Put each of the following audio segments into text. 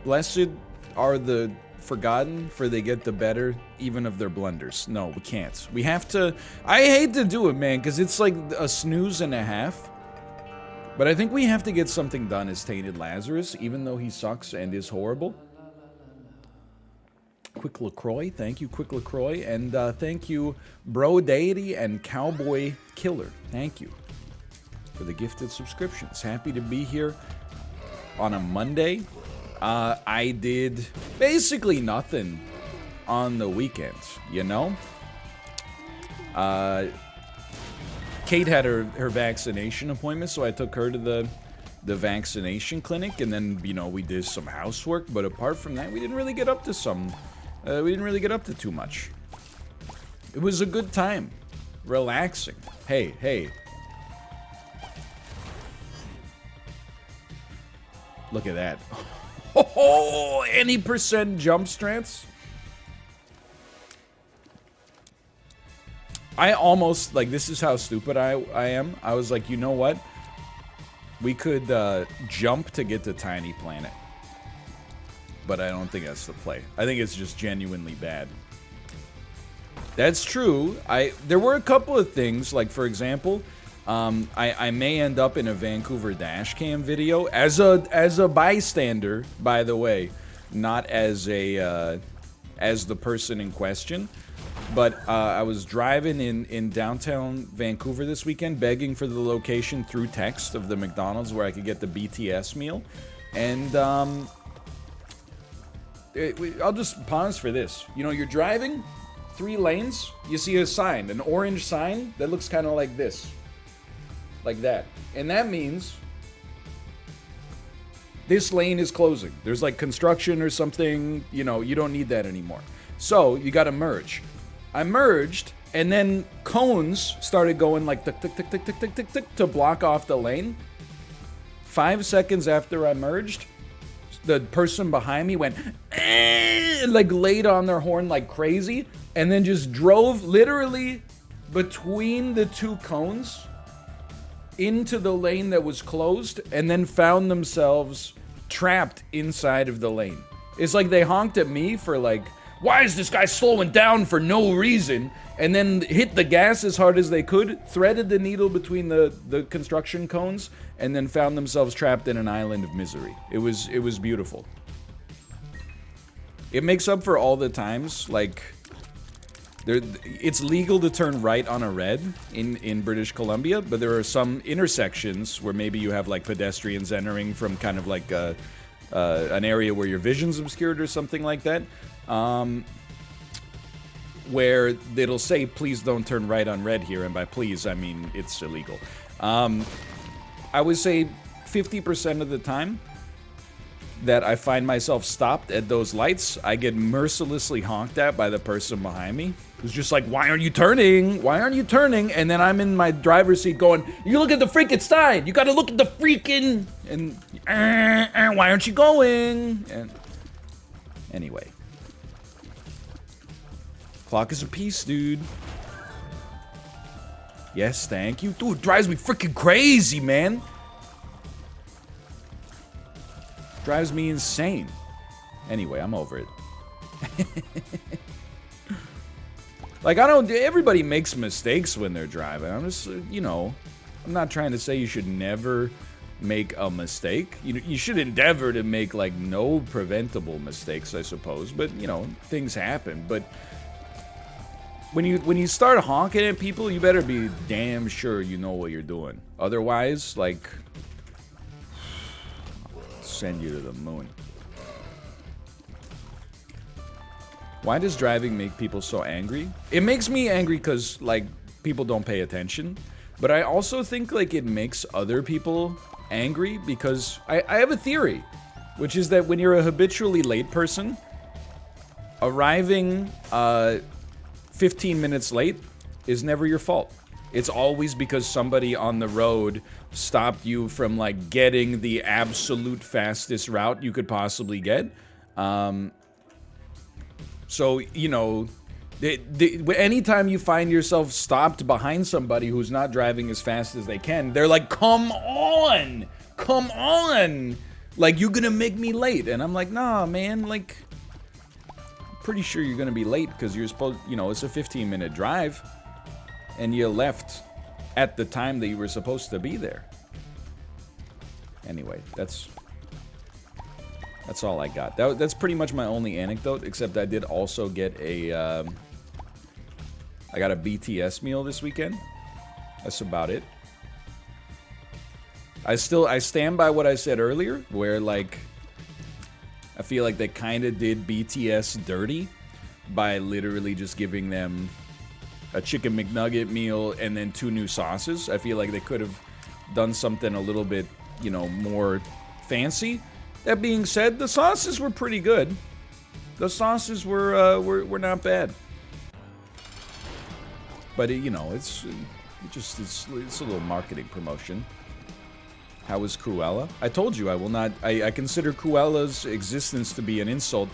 Blessed are the forgotten, for they get the better even of their blunders. No, we can't. We have to... I hate to do it, man, because it's like a snooze and a half. But I think we have to get something done as Tainted Lazarus, even though he sucks and is horrible. Quick LaCroix, thank you, Quick LaCroix, and thank you, Bro Deity and Cowboy Killer. Thank you for the gifted subscriptions. Happy to be here on a Monday. I did basically nothing on the weekends, you know? Kate had her vaccination appointment, so I took her to the vaccination clinic, and then, you know, we did some housework, but apart from that, we didn't really get up to too much. It was a good time. Relaxing. Hey. Look at that. Oh, any percent jump strats? I almost, like, this is how stupid I am. I was like, you know what? We could jump to get to Tiny Planet. But I don't think that's the play. I think it's just genuinely bad. That's true. There were a couple of things, like, for example, I may end up in a Vancouver dashcam video as a bystander, by the way, not as the person in question. But I was driving in downtown Vancouver this weekend, begging for the location through text of the McDonald's where I could get the BTS meal. And I'll just pause for this. You know, you're driving 3 lanes, you see a sign, an orange sign that looks kind of like this. Like that. And that means this lane is closing. There's like construction or something, you know, you don't need that anymore. So you gotta merge. I merged, and then cones started going like tick, tick, tick, tick, tick, tick, tick, tick to block off the lane. 5 seconds after I merged, the person behind me went, like laid on their horn like crazy, and then just drove literally between the 2 cones into the lane that was closed, and then found themselves trapped inside of the lane. It's like they honked at me for like, why is this guy slowing down for no reason? And then hit the gas as hard as they could, threaded the needle between the construction cones, and then found themselves trapped in an island of misery. It was beautiful. It makes up for all the times, like, it's legal to turn right on a red in British Columbia, but there are some intersections where maybe you have like pedestrians entering from kind of like an area where your vision's obscured or something like that. Where it'll say, please don't turn right on red here, and by please, I mean it's illegal. I would say 50% of the time that I find myself stopped at those lights, I get mercilessly honked at by the person behind me, who's just like, why aren't you turning? Why aren't you turning? And then I'm in my driver's seat going, you look at the freaking sign! You gotta look at the freaking... And, why aren't you going? And anyway. Clock is a piece, dude. Yes, thank you. Dude, it drives me freaking crazy, man. Drives me insane. Anyway, I'm over it. Like, everybody makes mistakes when they're driving. I'm just, you know, I'm not trying to say you should never make a mistake. You should endeavor to make, like, no preventable mistakes, I suppose. But, you know, things happen. But when you start honking at people, you better be damn sure you know what you're doing. Otherwise, like, send you to the moon. Why does driving make people so angry? It makes me angry because, like, people don't pay attention. But I also think, like, it makes other people angry because I have a theory, which is that when you're a habitually late person, arriving 15 minutes late is never your fault. It's always because somebody on the road stopped you from, like, getting the absolute fastest route you could possibly get. So, you know, anytime you find yourself stopped behind somebody who's not driving as fast as they can, they're like, come on! Come on! Like, you're gonna make me late. And I'm like, nah, man, like, pretty sure you're gonna be late because you're supposed, you know, it's a 15-minute drive. And you left at the time that you were supposed to be there. Anyway, that's all I got. That's pretty much my only anecdote, except I did also get I got a BTS meal this weekend. That's about it. I stand by what I said earlier, where, like, I feel like they kind of did BTS dirty by literally just giving them a chicken McNugget meal and then 2 new sauces. I feel like they could have done something a little bit, you know, more fancy. That being said, the sauces were pretty good. The sauces were not bad. But you know, it's a little marketing promotion. How was Cruella? I told you I will not. I consider Cruella's existence to be an insult.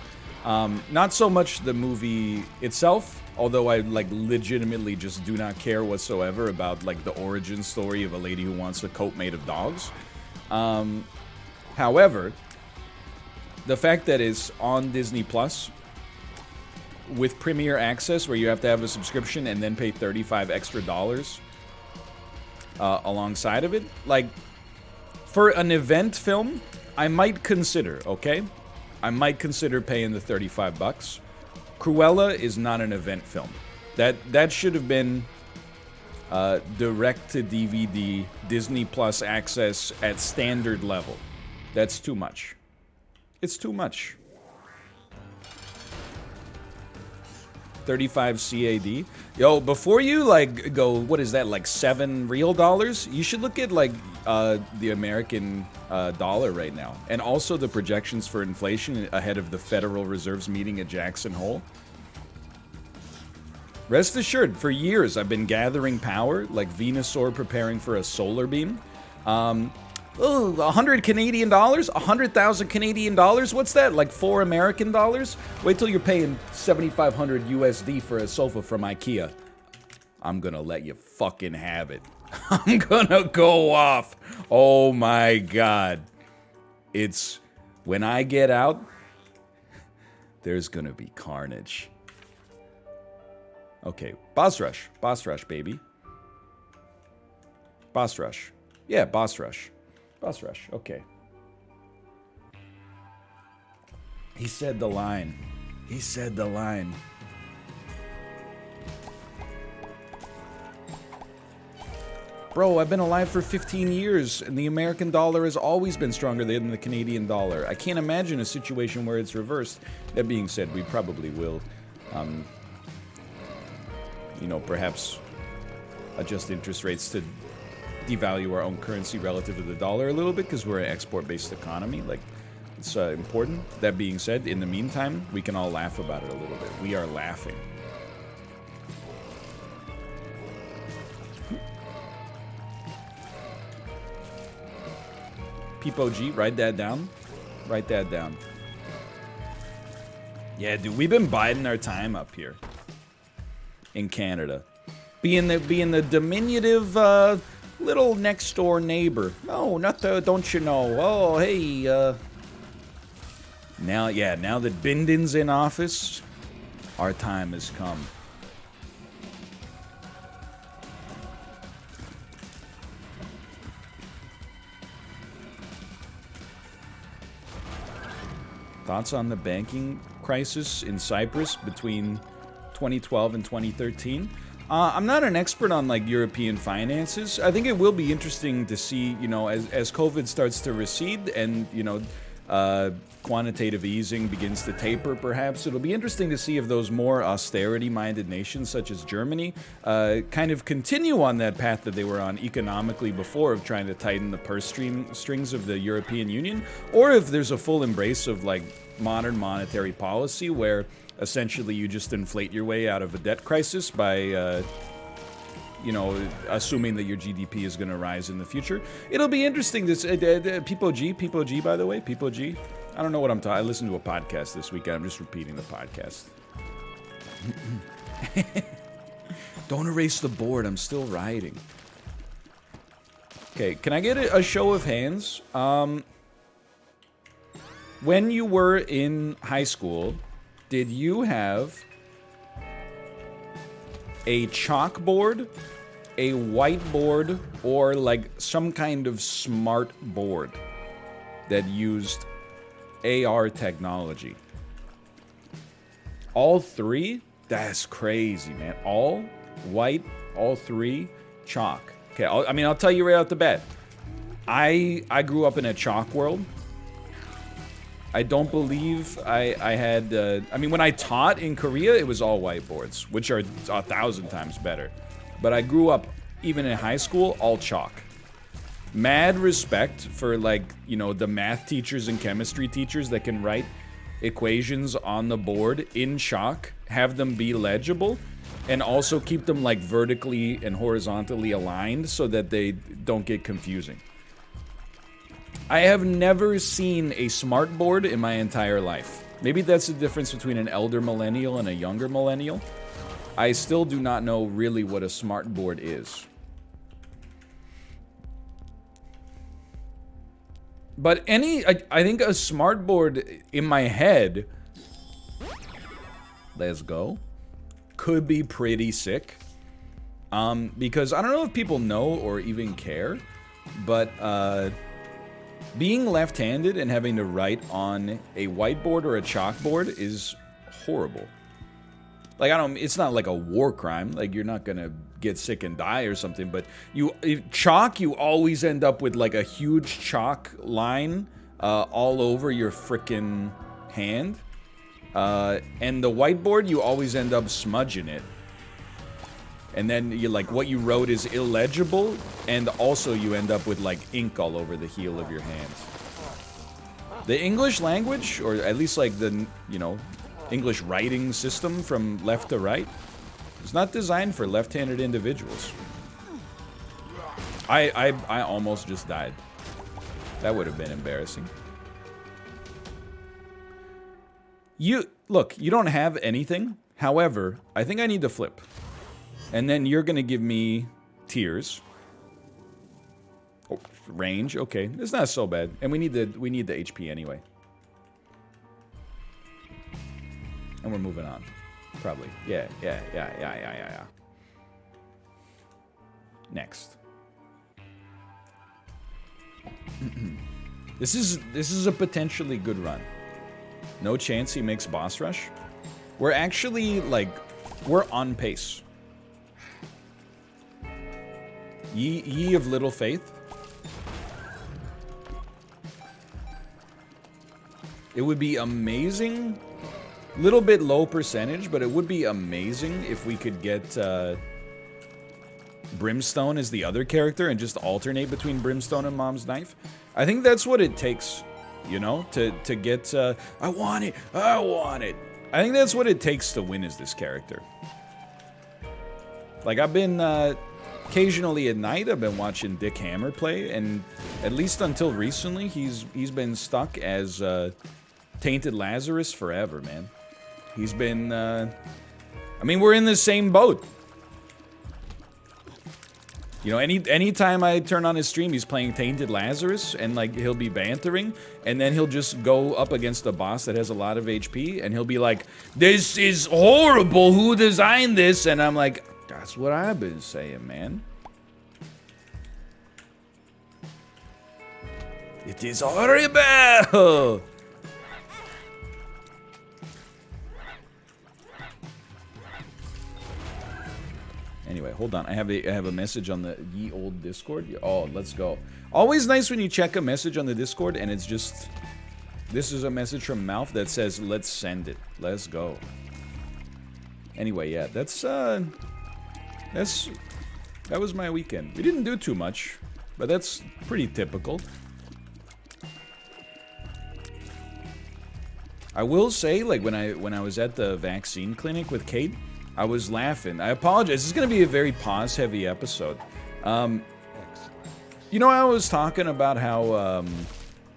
Not so much the movie itself, although I like legitimately just do not care whatsoever about like the origin story of a lady who wants a coat made of dogs. However, the fact that it's on Disney Plus with Premier Access, where you have to have a subscription and then pay $35 extra alongside of it, like, for an event film, I might consider, okay? I might consider paying the $35. Cruella is not an event film. That should have been direct to DVD, Disney Plus access at standard level. That's too much. It's too much. 35 CAD. Yo, before you like go, what is that, like $7 real dollars? You should look at like the American dollar right now, and also the projections for inflation ahead of the Federal Reserve's meeting at Jackson Hole. Rest assured, for years I've been gathering power like Venusaur preparing for a solar beam. 100 Canadian dollars? 100,000 Canadian dollars? What's that? Like 4 American dollars? Wait till you're paying 7,500 USD for a sofa from IKEA. I'm gonna let you fucking have it. I'm gonna go off. Oh my god. It's when I get out, there's gonna be carnage. Okay, Boss Rush, baby. Boss Rush. Yeah, Boss Rush. Boss Rush, okay. He said the line. He said the line. Bro, I've been alive for 15 years, and the American dollar has always been stronger than the Canadian dollar. I can't imagine a situation where it's reversed. That being said, we probably will, you know, perhaps adjust interest rates to devalue our own currency relative to the dollar a little bit, because we're an export-based economy. Like, it's important. That being said, in the meantime, we can all laugh about it a little bit. We are laughing. Peepo G, write that down. Write that down. Yeah, dude, we've been biding our time up here in Canada, being the diminutive little next door neighbor. No, not the, don't you know? Oh, hey. Now that Bindon's in office, our time has come. Thoughts on the banking crisis in Cyprus between 2012 and 2013? I'm not an expert on like European finances. I think it will be interesting to see, you know, as COVID starts to recede and, you know, quantitative easing begins to taper, perhaps. It'll be interesting to see if those more austerity-minded nations, such as Germany, kind of continue on that path that they were on economically before, of trying to tighten the purse strings of the European Union, or if there's a full embrace of like modern monetary policy where essentially you just inflate your way out of a debt crisis by you know, assuming that your GDP is going to rise in the future. It'll be interesting. This Peepo G, by the way, Peepo G. I don't know what I'm talking. I listened to a podcast this weekend. I'm just repeating the podcast. Don't erase the board. I'm still writing. Okay, can I get a show of hands? when you were in high school, did you have a chalkboard, a whiteboard, or like some kind of smart board that used AR technology? All three? That's crazy, man. All white, all three chalk. Okay, I'll tell you right out the bat. I grew up in a chalk world. I don't believe I had... when I taught in Korea, it was all whiteboards, which are 1,000 times better. But I grew up, even in high school, all chalk. Mad respect for, like, you know, the math teachers and chemistry teachers that can write equations on the board in chalk, have them be legible, and also keep them, like, vertically and horizontally aligned so that they don't get confusing. I have never seen a smart board in my entire life. Maybe that's the difference between an elder millennial and a younger millennial. I still do not know really what a smart board is. But I think a smart board in my head, let's go, could be pretty sick. Because I don't know if people know or even care, but being left-handed and having to write on a whiteboard or a chalkboard is horrible. Like, it's not like a war crime, like you're not gonna get sick and die or something, but you always end up with like a huge chalk line all over your frickin' hand. And the whiteboard, you always end up smudging it. And then you like what you wrote is illegible, and also you end up with like ink all over the heel of your hands. The English language, or at least like the, you know, English writing system from left to right, is not designed for left-handed individuals. I almost just died. That would have been embarrassing. Look, you don't have anything. However, I think I need to flip. And then you're gonna give me tears. Oh, range, okay. It's not so bad. And we need the HP anyway. And we're moving on. Probably. Yeah. Next. This is a potentially good run. No chance he makes boss rush. We're actually, like, we're on pace. Ye of little faith. It would be amazing. Little bit low percentage, but it would be amazing if we could get Brimstone as the other character and just alternate between Brimstone and Mom's Knife. I think that's what it takes, you know, to get, I want it. I think that's what it takes to win as this character. Like, I've been, occasionally at night, I've been watching Dick Hammer play, and at least until recently, he's been stuck as, Tainted Lazarus forever, man. He's been, I mean, we're in the same boat. You know, anytime I turn on his stream, he's playing Tainted Lazarus, and, like, he'll be bantering, and then he'll just go up against a boss that has a lot of HP, and he'll be like, "This is horrible, who designed this?" And I'm like, that's what I've been saying, man. It is horrible! Anyway, hold on. I have a message on the ye old Discord. Oh, let's go. Always nice when you check a message on the Discord and it's just... This is a message from Mouth that says, let's send it. Let's go. Anyway, yeah, that was my weekend. We didn't do too much, but that's pretty typical. I will say, like, when I was at the vaccine clinic with Kate, I was laughing. I apologize. This is going to be a very pause-heavy episode. You know, I was talking about how,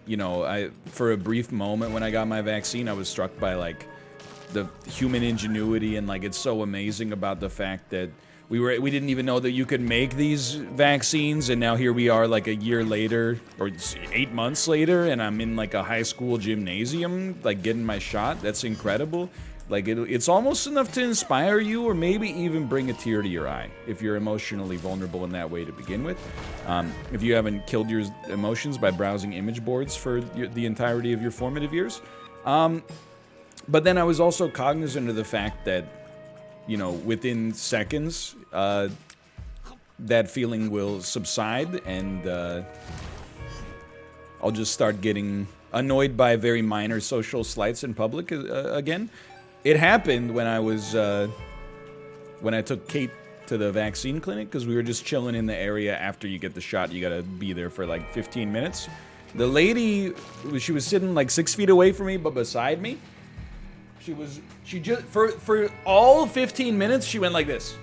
you know, for a brief moment when I got my vaccine, I was struck by, like, the human ingenuity and, like, it's so amazing about the fact that We didn't even know that you could make these vaccines, and now here we are like a year later, or 8 months later, and I'm in like a high school gymnasium, like getting my shot. That's incredible. Like it's almost enough to inspire you, or maybe even bring a tear to your eye if you're emotionally vulnerable in that way to begin with. If you haven't killed your emotions by browsing image boards for the entirety of your formative years. But then I was also cognizant of the fact that, you know, within seconds, that feeling will subside, and I'll just start getting annoyed by very minor social slights in public again. It happened when I was, when I took Kate to the vaccine clinic, because we were just chilling in the area after you get the shot. You gotta be there for like 15 minutes. The lady, she was sitting like 6 feet away from me, but beside me. She just, for all 15 minutes, she went like this.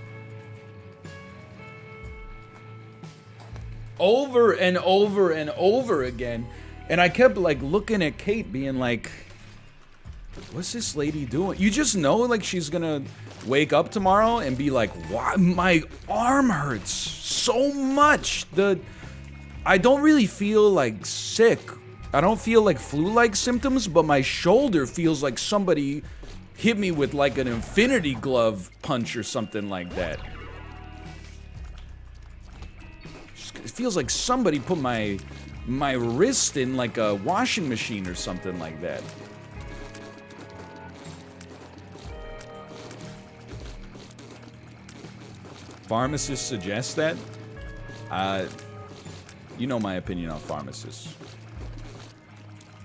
Over and over and over again. And I kept like looking at Kate being like, what's this lady doing? You just know like she's gonna wake up tomorrow and be like, why my arm hurts so much. I don't really feel like sick. I don't feel like flu-like symptoms, but my shoulder feels like somebody hit me with like an infinity glove punch or something like that. It feels like somebody put my wrist in like a washing machine or something like that. Pharmacists suggest that. You know my opinion on pharmacists.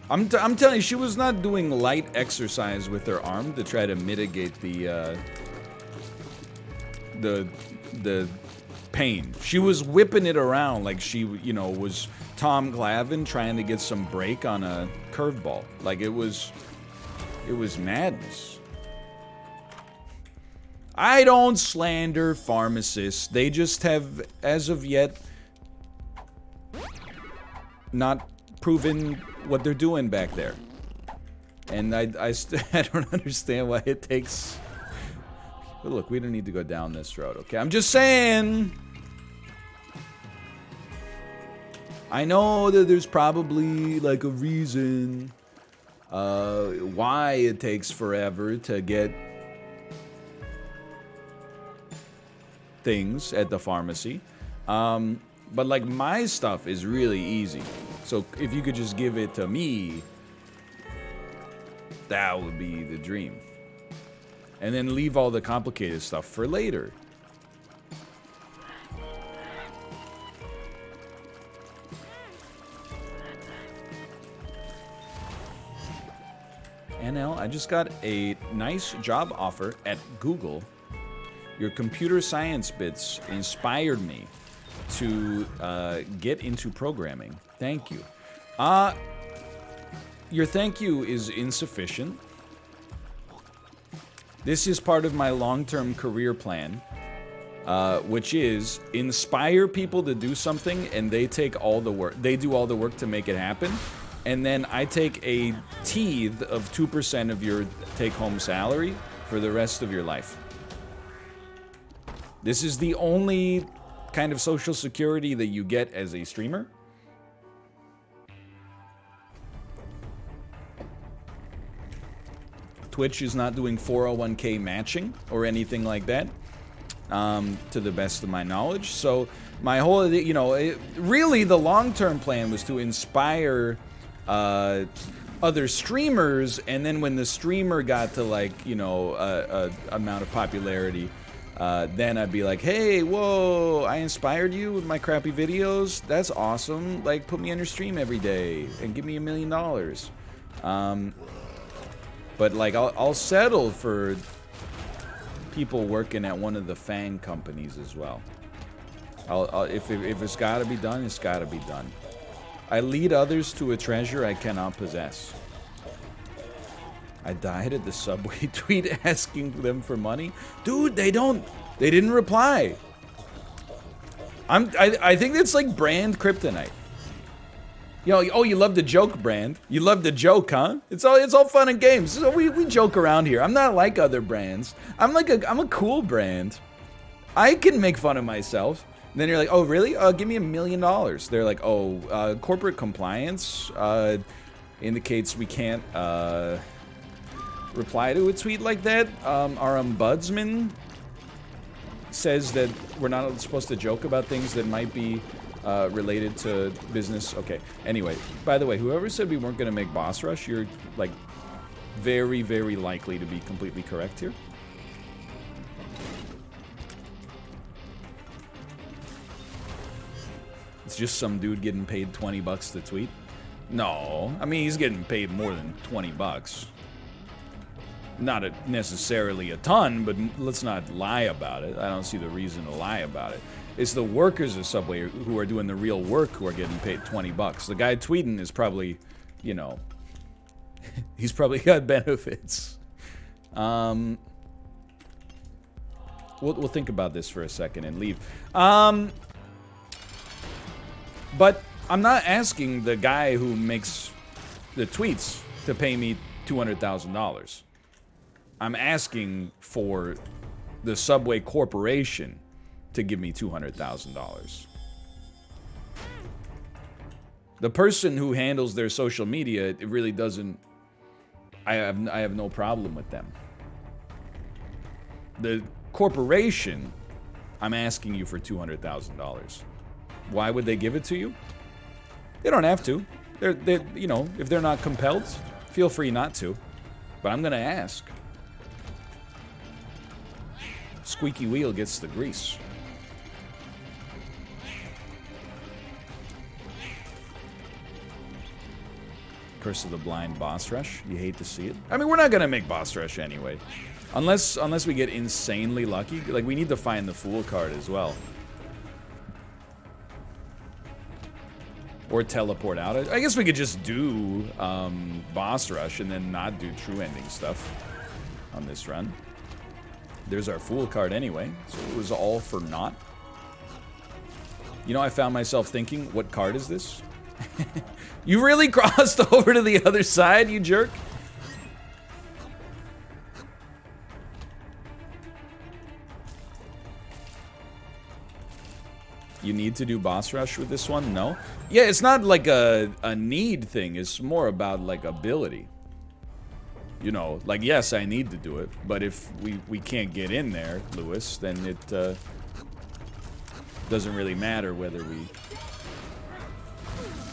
I'm telling you, she was not doing light exercise with her arm to try to mitigate the pain. She was whipping it around like she, you know, was Tom Glavine trying to get some break on a curveball. Like it was madness. I don't slander pharmacists. They just have, as of yet, not proven what they're doing back there. And I don't understand why it takes... But look, we don't need to go down this road, okay? I'm just saying... I know that there's probably, like, a reason why it takes forever to get things at the pharmacy. But, like, my stuff is really easy. So if you could just give it to me, that would be the dream. And then leave all the complicated stuff for later. NL, I just got a nice job offer at Google. Your computer science bits inspired me to get into programming. Thank you. Your thank you is insufficient. This is part of my long-term career plan, which is inspire people to do something, and they take all the work. They do all the work to make it happen, and then I take a tithe of 2% of your take-home salary for the rest of your life. This is the only kind of social security that you get as a streamer. Twitch is not doing 401k matching or anything like that, to the best of my knowledge. So my whole, you know, really the long-term plan was to inspire other streamers, and then when the streamer got to, like, you know, a amount of popularity, then I'd be like, hey, whoa, I inspired you with my crappy videos? That's awesome. Like, put me on your stream every day and give me $1 million. But, like, I'll settle for people working at one of the FANG companies as well. If it's gotta be done, it's gotta be done. I lead others to a treasure I cannot possess. I died at the Subway tweet asking them for money. Dude, they didn't reply. I think it's like brand kryptonite. You know, oh, you love the joke, brand. You love the joke, huh? It's all fun and games. So we joke around here. I'm not like other brands. I'm a cool brand. I can make fun of myself. And then you're like, oh, really? Give me $1 million. They're like, oh, corporate compliance indicates we can't reply to a tweet like that. Our ombudsman says that we're not supposed to joke about things that might be related to business. Okay, anyway, by the way, whoever said we weren't going to make boss rush, you're, like, very, very likely to be completely correct here. It's just some dude getting paid 20 bucks to tweet. No, I mean, he's getting paid more than 20 bucks. Not necessarily a ton, but let's not lie about it. I don't see the reason to lie about it. It's the workers of Subway who are doing the real work who are getting paid 20 bucks. The guy tweeting is probably, you know, he's probably got benefits. We'll think about this for a second and leave. But I'm not asking the guy who makes the tweets to pay me $200,000. I'm asking for the Subway Corporation to give me $200,000. The person who handles their social media, it really doesn't... I have no problem with them. The corporation, I'm asking you for $200,000. Why would they give it to you? They don't have to. They're, you know, if they're not compelled, feel free not to. But I'm gonna ask. Squeaky wheel gets the grease. Curse of the Blind boss rush. You hate to see it. I mean, we're not gonna make boss rush anyway, unless we get insanely lucky. Like, we need to find the Fool card as well, or teleport out. I guess we could just do boss rush and then not do true ending stuff on this run. There's our Fool card anyway, so it was all for naught. You know, I found myself thinking, what card is this? You really crossed over to the other side, you jerk? You need to do boss rush with this one? No? Yeah, it's not like a need thing. It's more about, like, ability. You know, like, yes, I need to do it, but if we can't get in there, Lewis, then it doesn't really matter whether we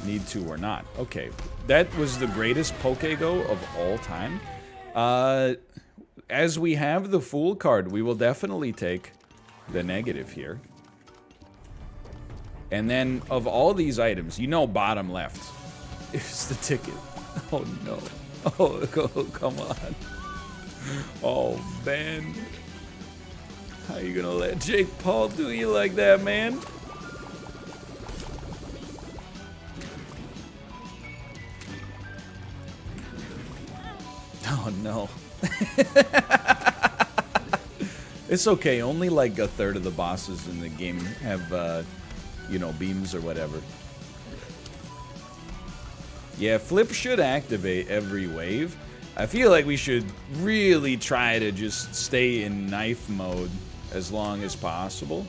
need to or not. Okay, that was the greatest Pokego of all time. As we have the Fool card, we will definitely take the negative here. And then, of all these items, you know, bottom left is the ticket. Oh, no. Oh, come on. Oh, man. How you gonna let Jake Paul do you like that, man? Oh, no. It's okay. Only like a third of the bosses in the game have, you know, beams or whatever. Yeah, Flip should activate every wave. I feel like we should really try to just stay in knife mode as long as possible.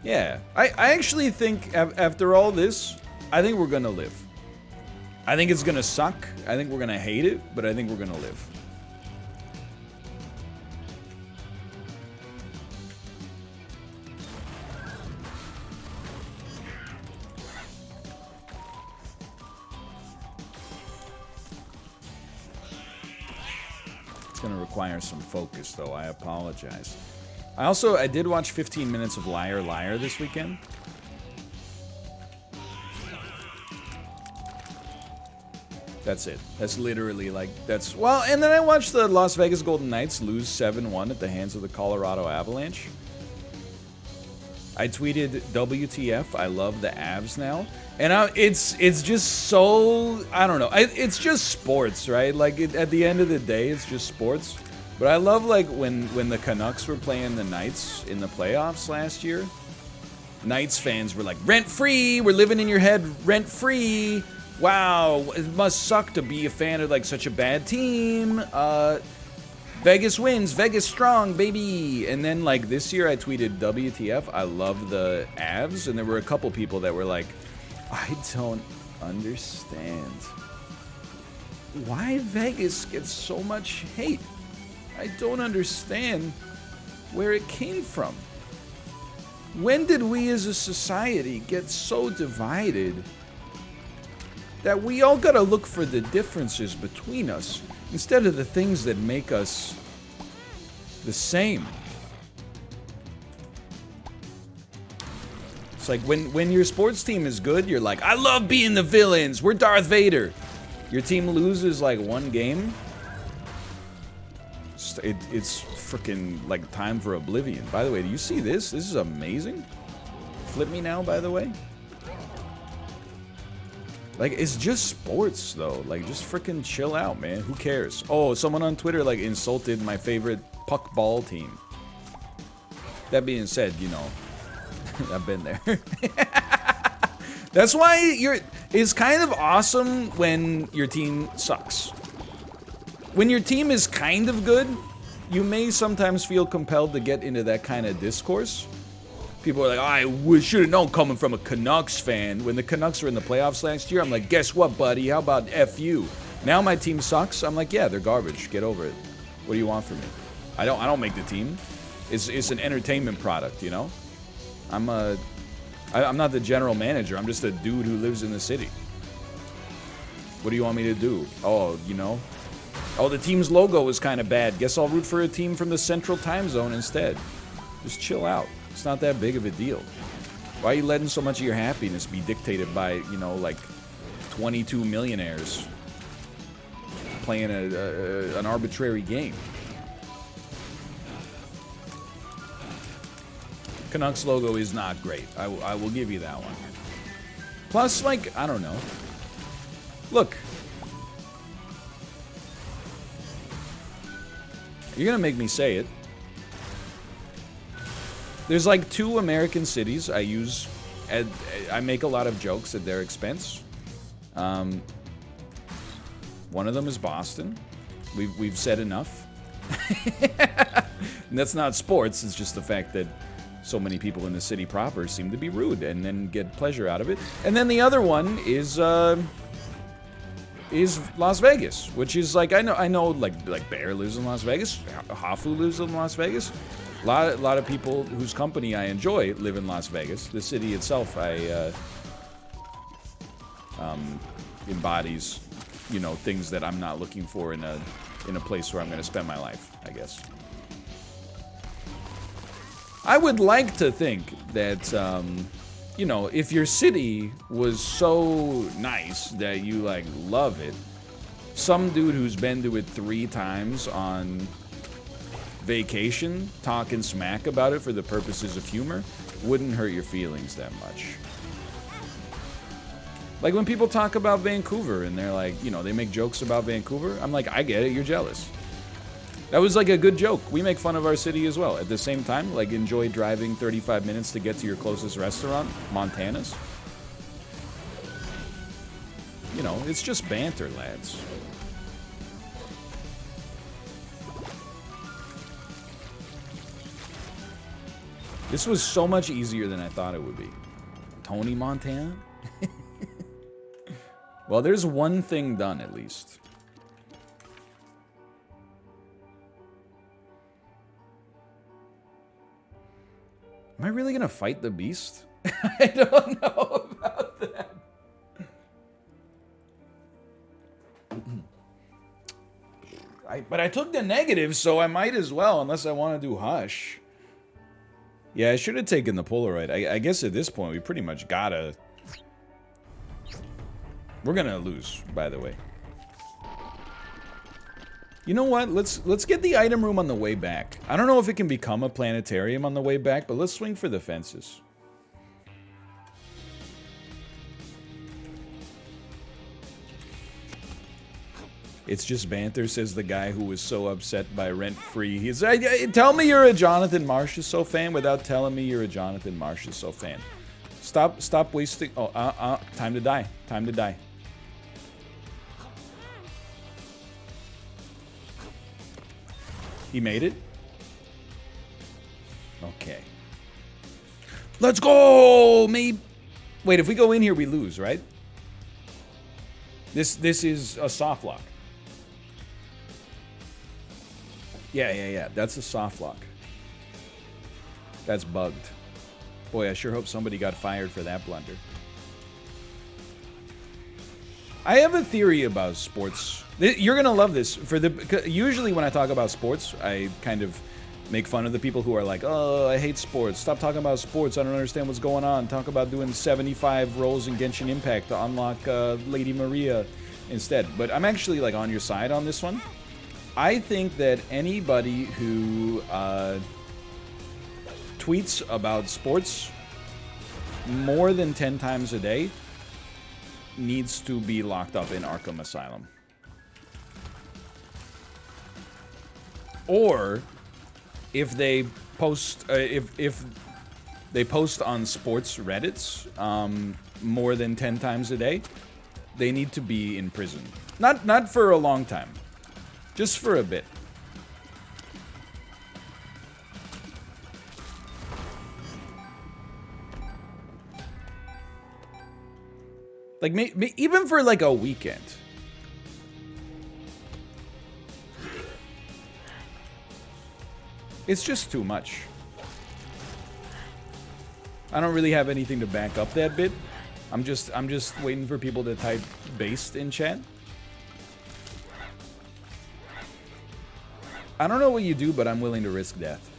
Yeah, I actually think after all this, I think we're gonna live. I think it's gonna suck. I think we're gonna hate it, but I think we're gonna live. It's gonna require some focus, though. I apologize. I did watch 15 minutes of Liar Liar this weekend. That's it. That's literally like, that's, well, and then I watched the Las Vegas Golden Knights lose 7-1 at the hands of the Colorado Avalanche. I tweeted, WTF, I love the Avs now. And it's just so, I don't know. It's just sports, right? Like, at the end of the day, it's just sports. But I love, like, when the Canucks were playing the Knights in the playoffs last year. Knights fans were like, rent-free, we're living in your head rent-free. Wow, it must suck to be a fan of like such a bad team. Vegas wins, Vegas strong, baby. And then like this year I tweeted, WTF, I love the Avs. And there were a couple people that were like, I don't understand why Vegas gets so much hate. I don't understand where it came from. When did we as a society get so divided that we all gotta look for the differences between us instead of the things that make us the same? It's like when your sports team is good, you're like, I love being the villains, we're Darth Vader. Your team loses like one game, it's freaking like time for oblivion. By the way, do you see this? This is amazing. Flip me now, by the way. Like, it's just sports, though. Like, just freaking chill out, man. Who cares? Oh, someone on Twitter, like, insulted my favorite puck ball team. That being said, you know, I've been there. That's why it's kind of awesome when your team sucks. When your team is kind of good, you may sometimes feel compelled to get into that kind of discourse. People are like, oh, I should have known coming from a Canucks fan. When the Canucks were in the playoffs last year, I'm like, guess what, buddy? How about F you? Now my team sucks. I'm like, yeah, they're garbage. Get over it. What do you want from me? I don't make the team. It's an entertainment product, you know? I'm not the general manager. I'm just a dude who lives in the city. What do you want me to do? Oh, you know? Oh, the team's logo is kind of bad. Guess I'll root for a team from the Central Time Zone instead. Just chill out. It's not that big of a deal. Why are you letting so much of your happiness be dictated by, you know, like 22 millionaires playing an arbitrary game? Canucks logo is not great. I will give you that one. Plus, like, I don't know. Look. You're gonna make me say it. There's like 2 American cities I use. I make a lot of jokes at their expense. One of them is Boston. We've said enough. And that's not sports. It's just the fact that so many people in the city proper seem to be rude and then get pleasure out of it. And then the other one is Las Vegas, which is like I know like Bear lives in Las Vegas, Hafu lives in Las Vegas. A lot of people whose company I enjoy live in Las Vegas. The city itself, embodies, you know, things that I'm not looking for in a place where I'm going to spend my life, I guess. I would like to think that, you know, if your city was so nice that you, like, love it, some dude who's been to it 3 times on vacation, talking smack about it for the purposes of humor, wouldn't hurt your feelings that much. Like when people talk about Vancouver and they're like, you know, they make jokes about Vancouver, I'm like, I get it, you're jealous. That was like a good joke. We make fun of our city as well. At the same time, like, enjoy driving 35 minutes to get to your closest restaurant, Montana's. You know, it's just banter, lads. This was so much easier than I thought it would be. Tony Montana? Well, there's one thing done, at least. Am I really gonna fight the beast? I don't know about that. But I took the negative, so I might as well, unless I want to do Hush. Yeah, I should have taken the Polaroid. I guess at this point, we pretty much gotta... We're gonna lose, by the way. You know what? Let's get the item room on the way back. I don't know if it can become a planetarium on the way back, but let's swing for the fences. It's just banter, says the guy who was so upset by Rent-Free. He's tell me you're a Jonathan Marchessault fan without telling me you're a Jonathan Marchessault fan. Stop wasting. Oh, time to die. Time to die. He made it? Okay. Let's go! Maybe. Wait, if we go in here, we lose, right? This is a soft lock. Yeah. That's a soft lock. That's bugged. Boy, I sure hope somebody got fired for that blunder. I have a theory about sports. You're gonna love this. Usually when I talk about sports, I kind of make fun of the people who are like, "Oh, I hate sports. Stop talking about sports. I don't understand what's going on. Talk about doing 75 rolls in Genshin Impact to unlock Lady Maria instead." But I'm actually like on your side on this one. I think that anybody who tweets about sports more than 10 times a day needs to be locked up in Arkham Asylum. Or if they post if they post on sports Reddits more than 10 times a day, they need to be in prison. Not for a long time. Just for a bit. Like, even for like a weekend. It's just too much. I don't really have anything to back up that bit. I'm just waiting for people to type based in chat. I don't know what you do, but I'm willing to risk death.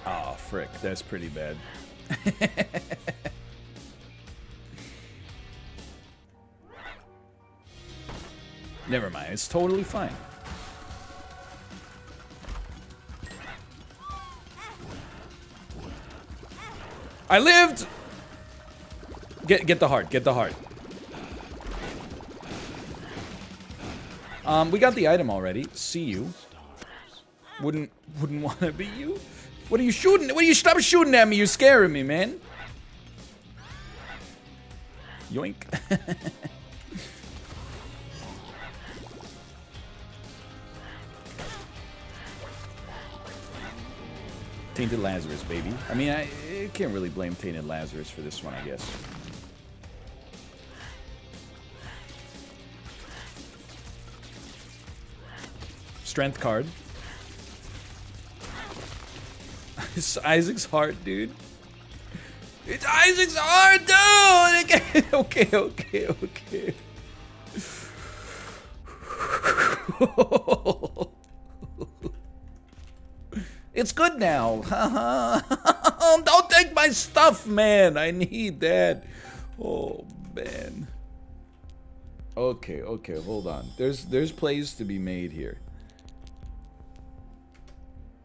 Oh, frick. That's pretty bad. Never mind. It's totally fine. I lived! Get the heart. Get the heart. We got the item already. See you. Wouldn't want to be you. What are you shooting? What are you? Stop shooting at me. You're scaring me, man. Yoink. Tainted Lazarus, baby. I mean, I can't really blame Tainted Lazarus for this one, I guess. Strength card. It's Isaac's heart, dude. It's Isaac's heart, dude! Okay. It's good now. Don't take my stuff, man. I need that. Oh, man. Okay, hold on. There's plays to be made here.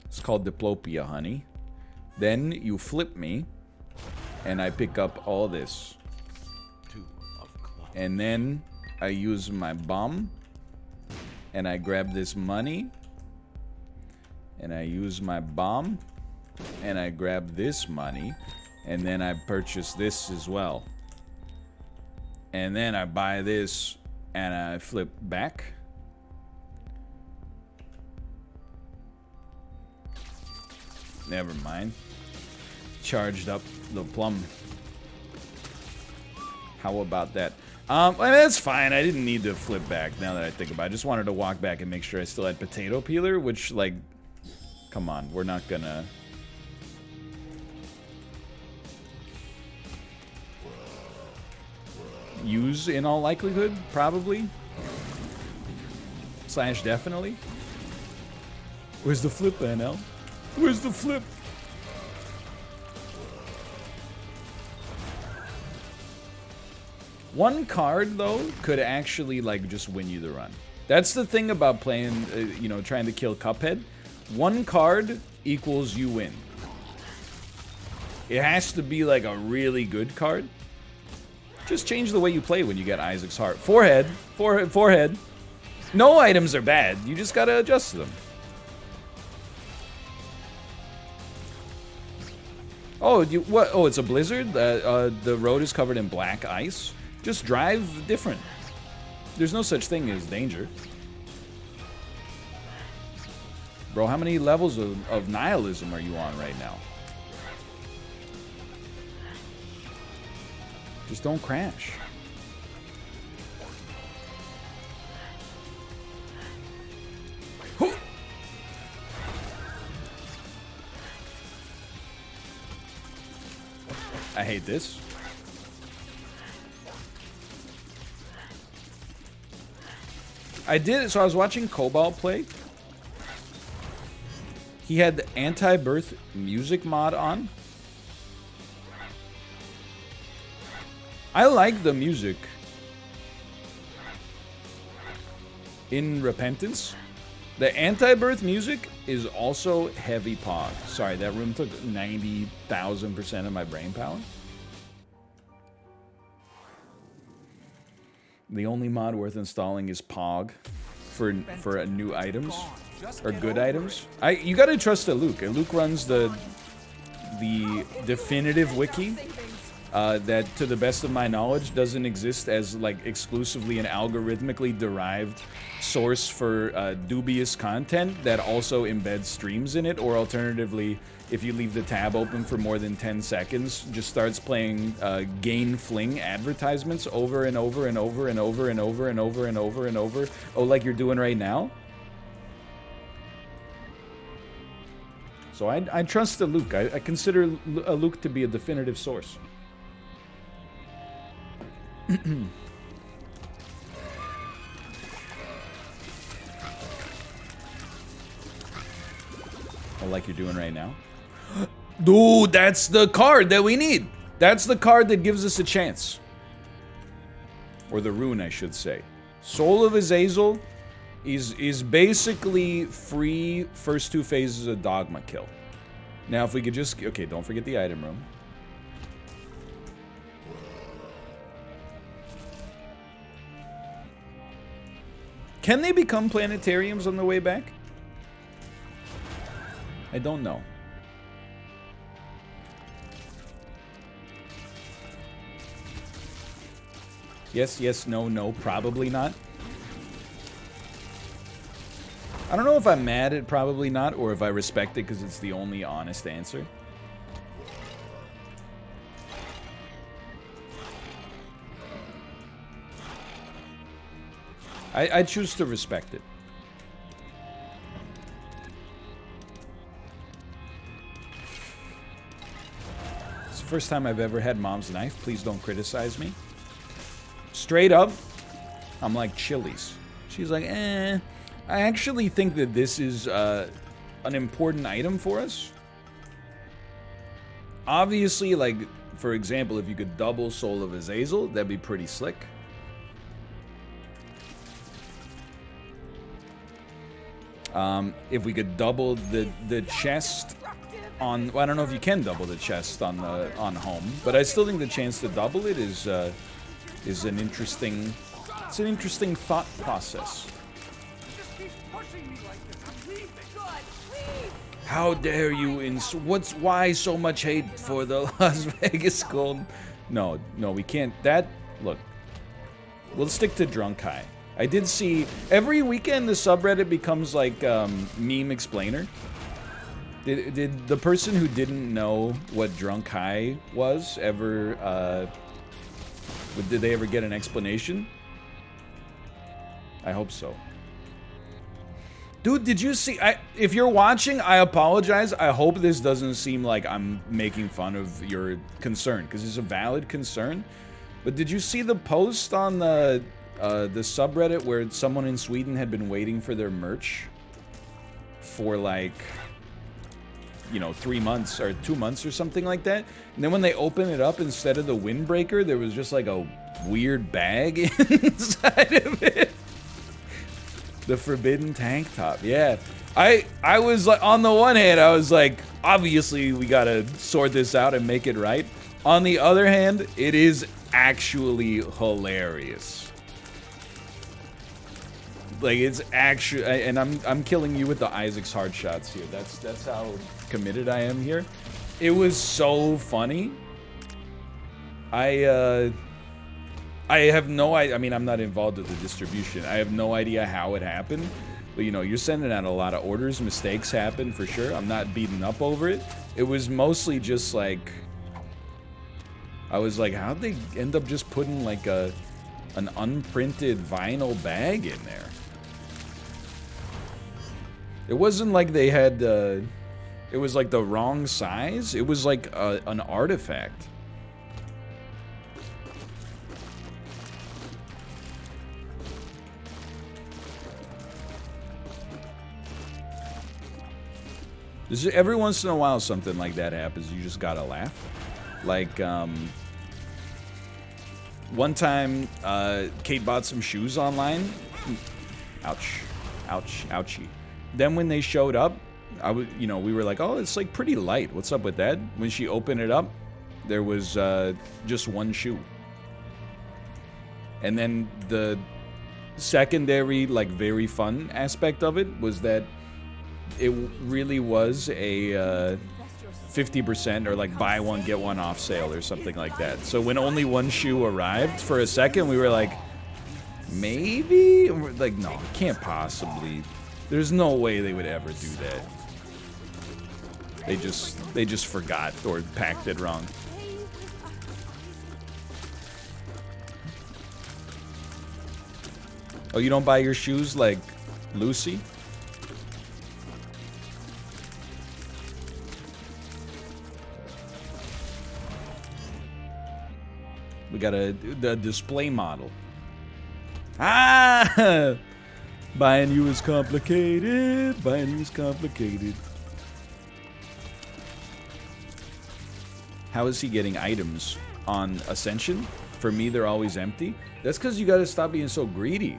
It's called Diplopia, honey. Then you flip me, and I pick up all this. And then I use my bomb, and I grab this money, and I use my bomb, and I grab this money, and then I purchase this as well. And then I buy this, and I flip back. Never mind. Charged up the plum. How about that? I mean, that's fine. I didn't need to flip back now that I think about it. I just wanted to walk back and make sure I still had potato peeler, which, like, come on, we're not gonna... use in all likelihood, probably. / definitely. Where's the flip, NL? Where's the flip? One card, though, could actually, like, just win you the run. That's the thing about playing, you know, trying to kill Cuphead. One card equals you win. It has to be, like, a really good card. Just change the way you play when you get Isaac's heart. Forehead. Forehead. Forehead. No items are bad. You just gotta adjust them. Oh, what? Oh, it's a blizzard? The road is covered in black ice? Just drive different. There's no such thing as danger. Bro, how many levels of nihilism are you on right now? Just don't crash. I hate this. So I was watching Cobalt play. He had the anti-birth music mod on. I like the music in Repentance. The anti-birth music is also heavy pog. Sorry, that room took 90,000% of my brain power. The only mod worth installing is pog for new items or good items. You gotta trust that Luke. And Luke runs the definitive wiki. That, to the best of my knowledge, doesn't exist as like exclusively an algorithmically derived source for dubious content that also embeds streams in it, or alternatively, if you leave the tab open for more than 10 seconds, just starts playing gain fling advertisements over and over and over and over and over and over and over and over. Oh, like you're doing right now? So I trust the Luke. I consider Luke to be a definitive source. Oh, like you're doing right now? Dude, that's the card that we need. That's the card that gives us a chance. Or the rune, I should say. Soul of Azazel is basically free first 2 phases of Dogma kill. Now, if we could just... Okay, don't forget the item room. Can they become planetariums on the way back? I don't know. Yes, yes, no, no, probably not. I don't know if I'm mad at probably not or if I respect it because it's the only honest answer. I choose to respect it. It's the first time I've ever had Mom's knife. Please don't criticize me. Straight up, I'm like Chili's. She's like, eh. I actually think that this is an important item for us. Obviously, like, for example, if you could double Soul of Azazel, that'd be pretty slick. If we could double the chest on, well, I don't know if you can double the chest on home, but I still think the chance to double it is an interesting, it's an interesting thought process. How dare you? Why so much hate for the Las Vegas Gold? No, we can't. Look, we'll stick to Drunk High. I did see every weekend the subreddit becomes like meme explainer. Did the person who didn't know what Drunk High was ever? Did they ever get an explanation? I hope so. Dude, did you see? If you're watching, I apologize. I hope this doesn't seem like I'm making fun of your concern, because it's a valid concern. But did you see the post on the subreddit where someone in Sweden had been waiting for their merch for like, 3 months or 2 months or something like that? And then when they open it up, instead of the windbreaker, there was just like a weird bag inside of it. The forbidden tank top. Yeah. I was like, on the one hand, I was like, obviously we gotta sort this out and make it right. On the other hand, it is actually hilarious. Like, it's actually, and I'm killing you with the Isaac's hard shots here. That's how committed I am here. It was so funny. I have no idea. I mean, I'm not involved with the distribution. I have no idea how it happened. But, you know, you're sending out a lot of orders. Mistakes happen for sure. I'm not beaten up over it. It was mostly just like, I was like, how'd they end up just putting like an unprinted vinyl bag in there? It wasn't like they had, it was like the wrong size. It was like an artifact. Every once in a while something like that happens. You just gotta laugh. Like, one time, Kate bought some shoes online. Ouch. Ouch. Ouchie. Then when they showed up, you know, we were like, oh, it's like pretty light. What's up with that? When she opened it up, there was just one shoe. And then the secondary, like, very fun aspect of it was that it really was a 50% or like buy one get one off sale or something like that. So when only one shoe arrived, for a second we were like, maybe? Like, no, it can't possibly. There's no way they would ever do that. They just forgot or packed it wrong. Oh, you don't buy your shoes like Lucy? We got the display model. Ah! Buying you is complicated. Buying you is complicated. How is he getting items on Ascension? For me, they're always empty. That's because you gotta stop being so greedy.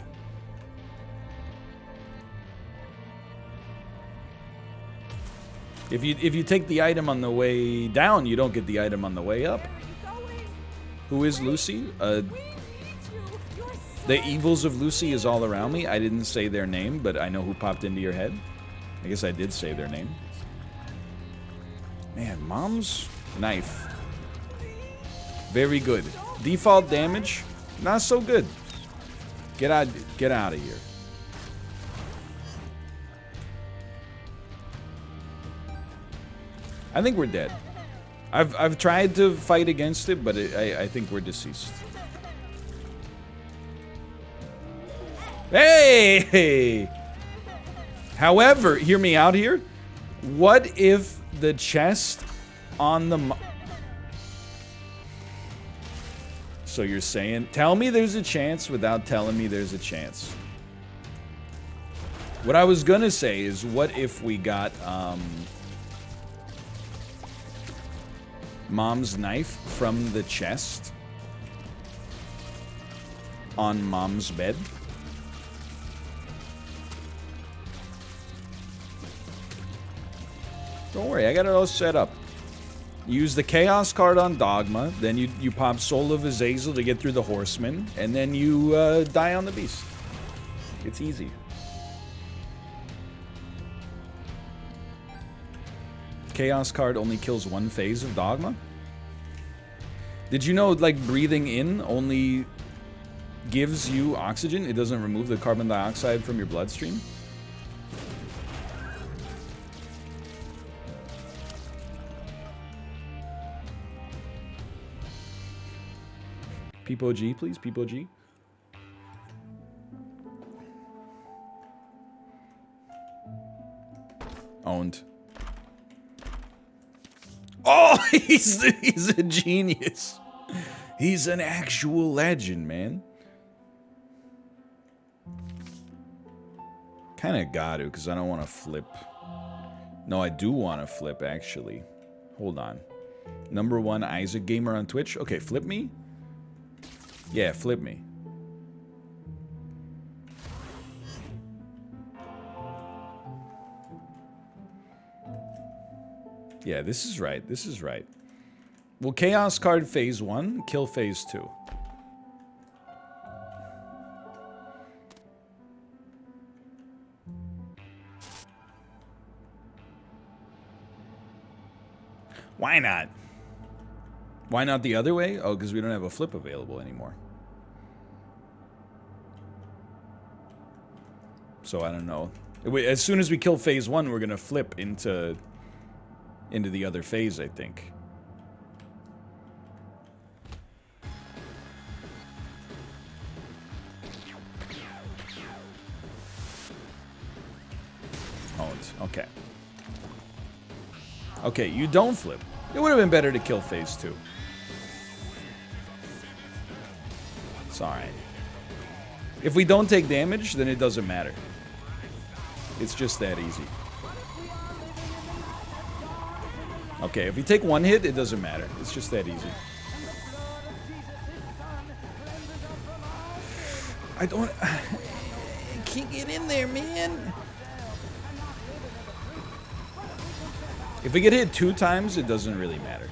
If you take the item on the way down, you don't get the item on the way up. Who is Lucy? The evils of Lucy is all around me. I didn't say their name, but I know who popped into your head. I guess I did say their name. Man, Mom's knife. Very good. Default damage, not so good. Get out of here. I think we're dead. I've tried to fight against it, but I think we're deceased. Hey! However, hear me out here. What if the chest on the... So you're saying, tell me there's a chance without telling me there's a chance. What I was gonna say is, what if we got, Mom's knife from the chest on Mom's bed? Don't worry, I got it all set up. You use the Chaos card on Dogma, then you pop Soul of Azazel to get through the Horseman, and then you die on the Beast. It's easy. Chaos card only kills one phase of Dogma? Did you know, like, breathing in only gives you oxygen? It doesn't remove the carbon dioxide from your bloodstream? Peepo G, please. Peepo G. Owned. Oh, he's a genius. He's an actual legend, man. Kind of got to, because I don't want to flip. No, I do want to flip, actually. Hold on. #1 Isaac Gamer on Twitch. Okay, flip me. Yeah, flip me. Yeah, this is right. This is right. Will Chaos card phase 1 kill phase 2? Why not? Why not the other way? Oh, because we don't have a flip available anymore. So I don't know. As soon as we kill phase 1, we're going to flip into the other phase, I think. Okay. Okay, you don't flip. It would have been better to kill phase 2. It's alright. If we don't take damage, then it doesn't matter. It's just that easy. Okay, if we take 1 hit, it doesn't matter. It's just that easy. I can't get in there, man. If we get hit 2 times, it doesn't really matter.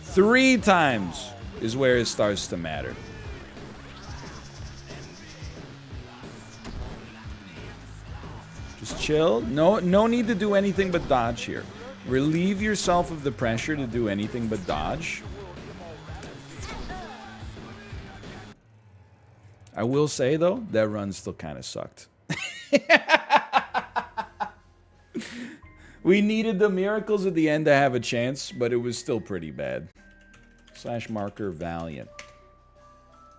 3 times is where it starts to matter. Just chill. No need to do anything but dodge here. Relieve yourself of the pressure to do anything but dodge. I will say, though, that run still kind of sucked. We needed the miracles at the end to have a chance, but it was still pretty bad. /marker Valiant.